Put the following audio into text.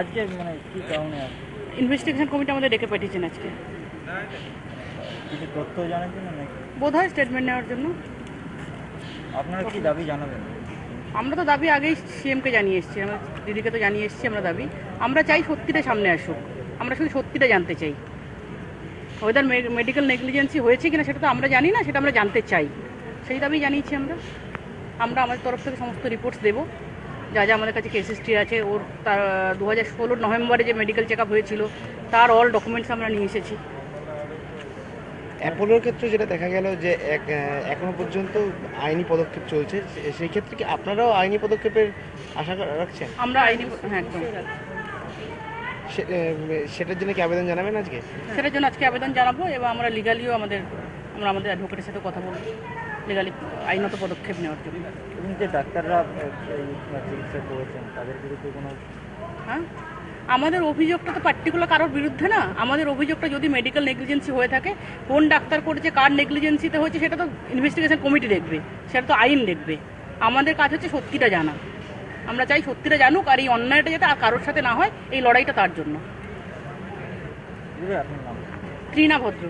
আজকে মানে কি কারণে ইনভেস্টিগেশন কমিটি আমাদের ডেকে পাঠিয়েছেন আজকে। কিছু তথ্য জানার জন্য নাকি বোধহয় স্টেটমেন্ট নেওয়ার জন্য। আপনারা কি দাবি জানাবেন? আমরা তো দাবি আগেই সিএমকে জানিয়ে এসেছি, আমরা দিদিকে তো জানিয়ে এসেছি আমরা দাবি। আমরা চাই সত্যিটা সামনে আসুক, আমরা শুধু সত্যিটা জানতে চাই। ওদের মেডিকেল নেগলিজেন্সি হয়েছে কিনা সেটা তো আমরা জানি না, সেটা আমরা জানতে চাই, সেই দাবি জানিয়েছি আমরা আমাদের তরফ থেকে সমস্ত রিপোর্টস দেবো, যা যা আমাদের কাছে কেস হিস্ট্রি আছে। ওর তার 2016 নভেম্বরে যে মেডিকেল চেক আপ হয়েছিল তার অল ডকুমেন্টস আমরা নিয়ে এসেছি। অ্যাপোলোর ক্ষেত্রে যেটা দেখা গেল যে এখনো পর্যন্ত আইনি পদক্ষেপ চলছে, সেই ক্ষেত্রে কি আপনারাও আইনি পদক্ষেপের আশা রাখছেন? আমরা আইনি, হ্যাঁ একদম, সেটার জন্য কি আবেদন জানাবেন আজকে? সেটার জন্য আজকে আবেদন জানাবো এবং আমরা লিগালিও আমরা আমাদের অ্যাডভোকেটের সাথে কথা বলবো লিগালি আইনত পদক্ষেপ নেওয়ার জন্য। এবং যে ডাক্তাররা চিকিৎসা করেছেন তাদের বিরুদ্ধে কোনো, হ্যাঁ, আমাদের অভিযোগটা তো পার্টিকুলার কারোর বিরুদ্ধে না। আমাদের অভিযোগটা যদি মেডিকেল নেগলিজেন্সি হয়ে থাকে, কোন ডাক্তার করেছে, কার নেগলিজেন্সিতে হয়েছে, সেটা তো ইনভেস্টিগেশন কমিটি দেখবে, সেটা তো আইন দেখবে। আমাদের কাজ হচ্ছে সত্যিটা জানা। আমরা চাই সত্যিটা জানুক, আর এই অন্যায়টা যাতে আর কারোর সাথে না হয়, এই লড়াইটা তার জন্য। আপনার নাম? তৃণা ভদ্র।